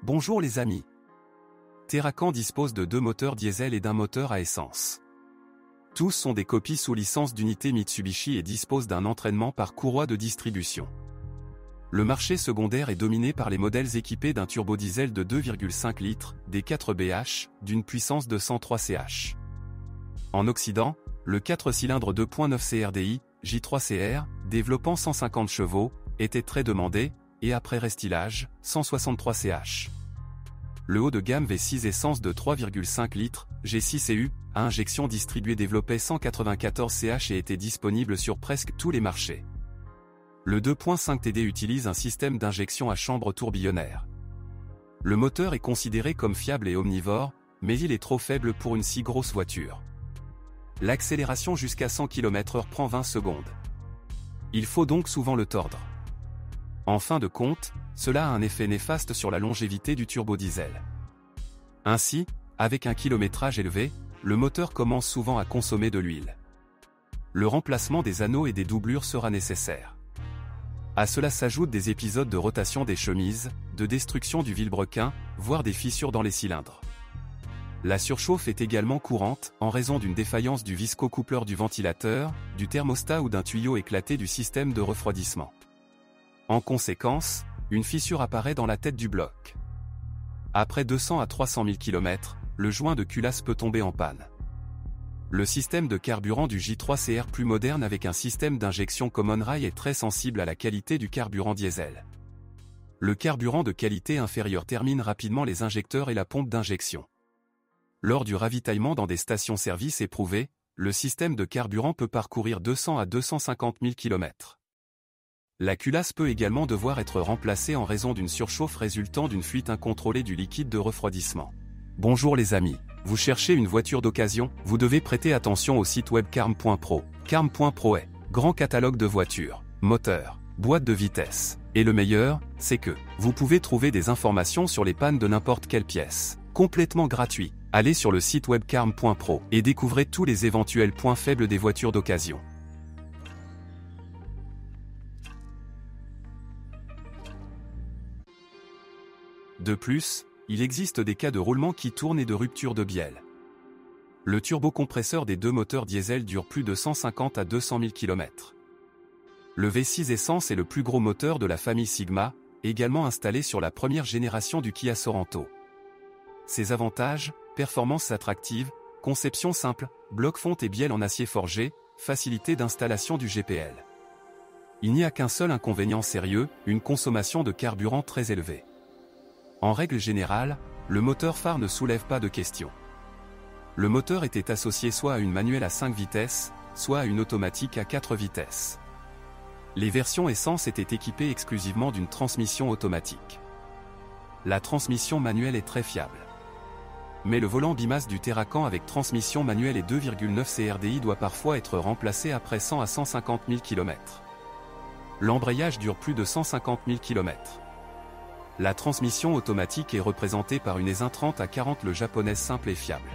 Bonjour les amis. Terracan dispose de 2 moteurs diesel et d'un moteur à essence. Tous sont des copies sous licence d'unité Mitsubishi et disposent d'un entraînement par courroie de distribution. Le marché secondaire est dominé par les modèles équipés d'un turbodiesel de 2,5 litres, des 4 BH, d'une puissance de 103 ch. En Occident, le 4 cylindres 2.9 CRDI, J3CR, développant 150 chevaux, était très demandé, et après restylage, 163 ch. Le haut de gamme V6 essence de 3,5 litres, G6EU, à injection distribuée développait 194 ch et était disponible sur presque tous les marchés. Le 2.5 TD utilise un système d'injection à chambre tourbillonnaire. Le moteur est considéré comme fiable et omnivore, mais il est trop faible pour une si grosse voiture. L'accélération jusqu'à 100 km/h prend 20 secondes. Il faut donc souvent le tordre. En fin de compte, cela a un effet néfaste sur la longévité du turbodiesel. Ainsi, avec un kilométrage élevé, le moteur commence souvent à consommer de l'huile. Le remplacement des anneaux et des doublures sera nécessaire. À cela s'ajoutent des épisodes de rotation des chemises, de destruction du vilebrequin, voire des fissures dans les cylindres. La surchauffe est également courante, en raison d'une défaillance du viscocoupleur du ventilateur, du thermostat ou d'un tuyau éclaté du système de refroidissement. En conséquence, une fissure apparaît dans la tête du bloc. Après 200 à 300 000 km, le joint de culasse peut tomber en panne. Le système de carburant du J3CR plus moderne avec un système d'injection Common Rail est très sensible à la qualité du carburant diesel. Le carburant de qualité inférieure termine rapidement les injecteurs et la pompe d'injection. Lors du ravitaillement dans des stations-service éprouvées, le système de carburant peut parcourir 200 à 250 000 km. La culasse peut également devoir être remplacée en raison d'une surchauffe résultant d'une fuite incontrôlée du liquide de refroidissement. Bonjour les amis, vous cherchez une voiture d'occasion? Vous devez prêter attention au site web carm.pro. Carm.pro est grand catalogue de voitures, moteurs, boîtes de vitesse. Et le meilleur, c'est que vous pouvez trouver des informations sur les pannes de n'importe quelle pièce, complètement gratuit. Allez sur le site web carm.pro et découvrez tous les éventuels points faibles des voitures d'occasion. De plus, il existe des cas de roulement qui tournent et de rupture de bielle. Le turbocompresseur des 2 moteurs diesel dure plus de 150 à 200 000 km. Le V6 essence est le plus gros moteur de la famille Sigma, également installé sur la première génération du Kia Sorento. Ses avantages, performance attractive, conception simple, bloc fonte et bielle en acier forgé, facilité d'installation du GPL. Il n'y a qu'un seul inconvénient sérieux, une consommation de carburant très élevée. En règle générale, le moteur phare ne soulève pas de questions. Le moteur était associé soit à une manuelle à 5 vitesses, soit à une automatique à 4 vitesses. Les versions essence étaient équipées exclusivement d'une transmission automatique. La transmission manuelle est très fiable. Mais le volant bimasse du Terracan avec transmission manuelle et 2,9 CRDI doit parfois être remplacé après 100 à 150 000 km. L'embrayage dure plus de 150 000 km. La transmission automatique est représentée par une ES 30 à 40 le japonaise simple et fiable.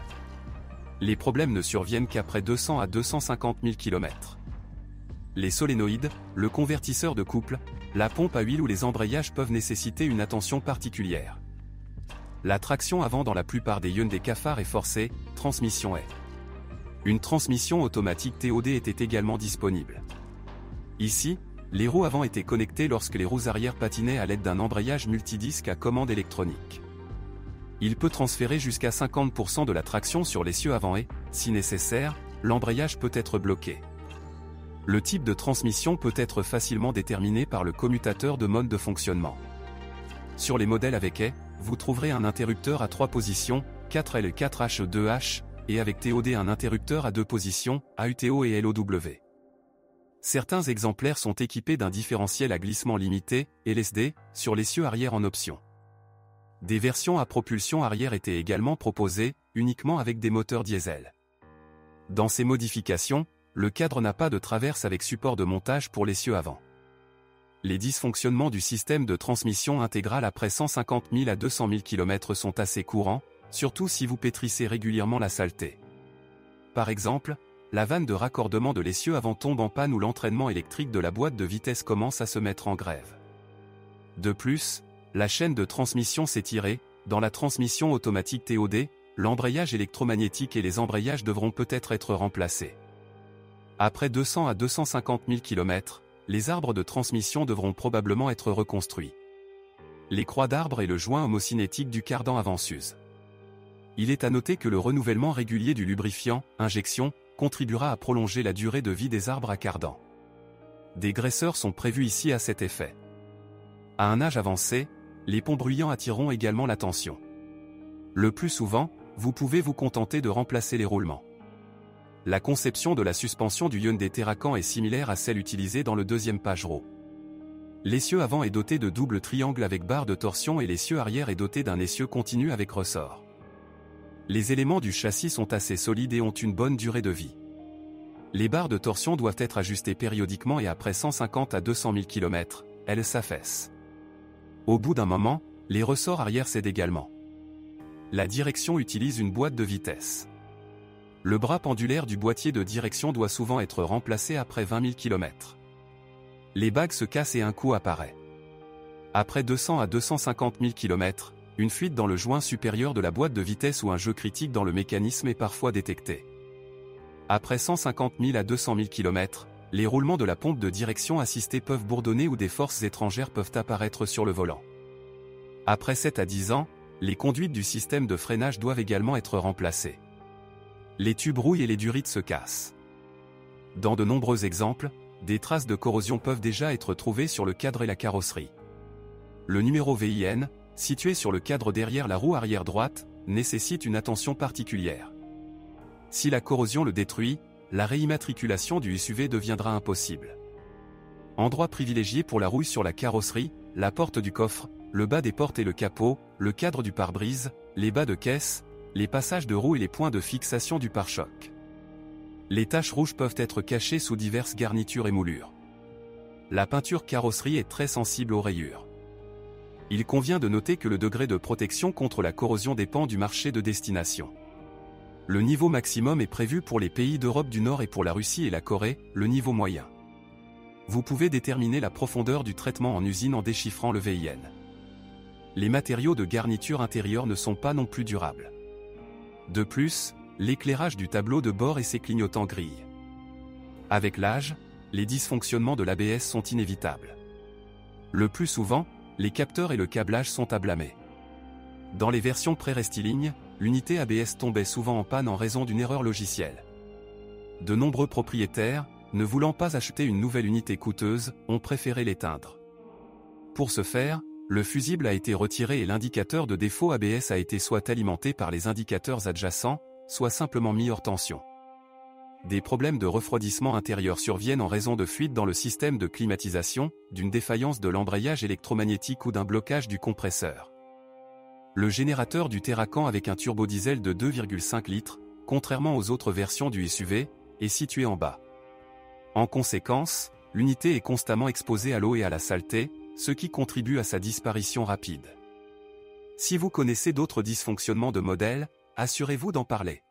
Les problèmes ne surviennent qu'après 200 à 250 000 km. Les solénoïdes, le convertisseur de couple, la pompe à huile ou les embrayages peuvent nécessiter une attention particulière. La traction avant dans la plupart des Hyundai Kafar est forcée, transmission est. Une transmission automatique TOD était également disponible. Ici, les roues avant étaient connectées lorsque les roues arrière patinaient à l'aide d'un embrayage multidisque à commande électronique. Il peut transférer jusqu'à 50% de la traction sur l'essieu avant et, si nécessaire, l'embrayage peut être bloqué. Le type de transmission peut être facilement déterminé par le commutateur de mode de fonctionnement. Sur les modèles avec E, vous trouverez un interrupteur à 3 positions, 4L et 4H2H, et avec TOD un interrupteur à 2 positions, AUTO et LOW. Certains exemplaires sont équipés d'un différentiel à glissement limité, LSD, sur l'essieu arrière en option. Des versions à propulsion arrière étaient également proposées, uniquement avec des moteurs diesel. Dans ces modifications, le cadre n'a pas de traverse avec support de montage pour l'essieu avant. Les dysfonctionnements du système de transmission intégrale après 150 000 à 200 000 km sont assez courants, surtout si vous pétrissez régulièrement la saleté. Par exemple, la vanne de raccordement de l'essieu avant tombe en panne ou l'entraînement électrique de la boîte de vitesse commence à se mettre en grève. De plus, la chaîne de transmission s'est tirée. Dans la transmission automatique TOD, l'embrayage électromagnétique et les embrayages devront peut-être être remplacés. Après 200 à 250 000 km, les arbres de transmission devront probablement être reconstruits. Les croix d'arbres et le joint homocinétique du cardan avant s'usent. Il est à noter que le renouvellement régulier du lubrifiant, injection, contribuera à prolonger la durée de vie des arbres à cardan. Des graisseurs sont prévus ici à cet effet. À un âge avancé, les ponts bruyants attireront également l'attention. Le plus souvent, vous pouvez vous contenter de remplacer les roulements. La conception de la suspension du Hyundai Terracan est similaire à celle utilisée dans le deuxième Pajero. L'essieu avant est doté de double triangle avec barre de torsion et l'essieu arrière est doté d'un essieu continu avec ressort. Les éléments du châssis sont assez solides et ont une bonne durée de vie. Les barres de torsion doivent être ajustées périodiquement et après 150 à 200 000 km, elles s'affaissent. Au bout d'un moment, les ressorts arrière cèdent également. La direction utilise une boîte de vitesse. Le bras pendulaire du boîtier de direction doit souvent être remplacé après 20 000 km. Les bagues se cassent et un coup apparaît. Après 200 à 250 000 km, une fuite dans le joint supérieur de la boîte de vitesse ou un jeu critique dans le mécanisme est parfois détecté. Après 150 000 à 200 000 km, les roulements de la pompe de direction assistée peuvent bourdonner ou des forces étrangères peuvent apparaître sur le volant. Après 7 à 10 ans, les conduites du système de freinage doivent également être remplacées. Les tubes rouillent et les durites se cassent. Dans de nombreux exemples, des traces de corrosion peuvent déjà être trouvées sur le cadre et la carrosserie. Le numéro VIN, situé sur le cadre derrière la roue arrière droite, nécessite une attention particulière. Si la corrosion le détruit, la réimmatriculation du SUV deviendra impossible. Endroit privilégié pour la rouille sur la carrosserie, la porte du coffre, le bas des portes et le capot, le cadre du pare-brise, les bas de caisse, les passages de roues et les points de fixation du pare-choc. Les taches rouges peuvent être cachées sous diverses garnitures et moulures. La peinture carrosserie est très sensible aux rayures. Il convient de noter que le degré de protection contre la corrosion dépend du marché de destination. Le niveau maximum est prévu pour les pays d'Europe du Nord et pour la Russie et la Corée, le niveau moyen. Vous pouvez déterminer la profondeur du traitement en usine en déchiffrant le VIN. Les matériaux de garniture intérieure ne sont pas non plus durables. De plus, l'éclairage du tableau de bord et ses clignotants grillent. Avec l'âge, les dysfonctionnements de l'ABS sont inévitables. Le plus souvent, les capteurs et le câblage sont à blâmer. Dans les versions pré-restyling, l'unité ABS tombait souvent en panne en raison d'une erreur logicielle. De nombreux propriétaires, ne voulant pas acheter une nouvelle unité coûteuse, ont préféré l'éteindre. Pour ce faire, le fusible a été retiré et l'indicateur de défaut ABS a été soit alimenté par les indicateurs adjacents, soit simplement mis hors tension. Des problèmes de refroidissement intérieur surviennent en raison de fuites dans le système de climatisation, d'une défaillance de l'embrayage électromagnétique ou d'un blocage du compresseur. Le générateur du Terracan avec un turbodiesel de 2,5 litres, contrairement aux autres versions du SUV, est situé en bas. En conséquence, l'unité est constamment exposée à l'eau et à la saleté, ce qui contribue à sa disparition rapide. Si vous connaissez d'autres dysfonctionnements de modèle, assurez-vous d'en parler.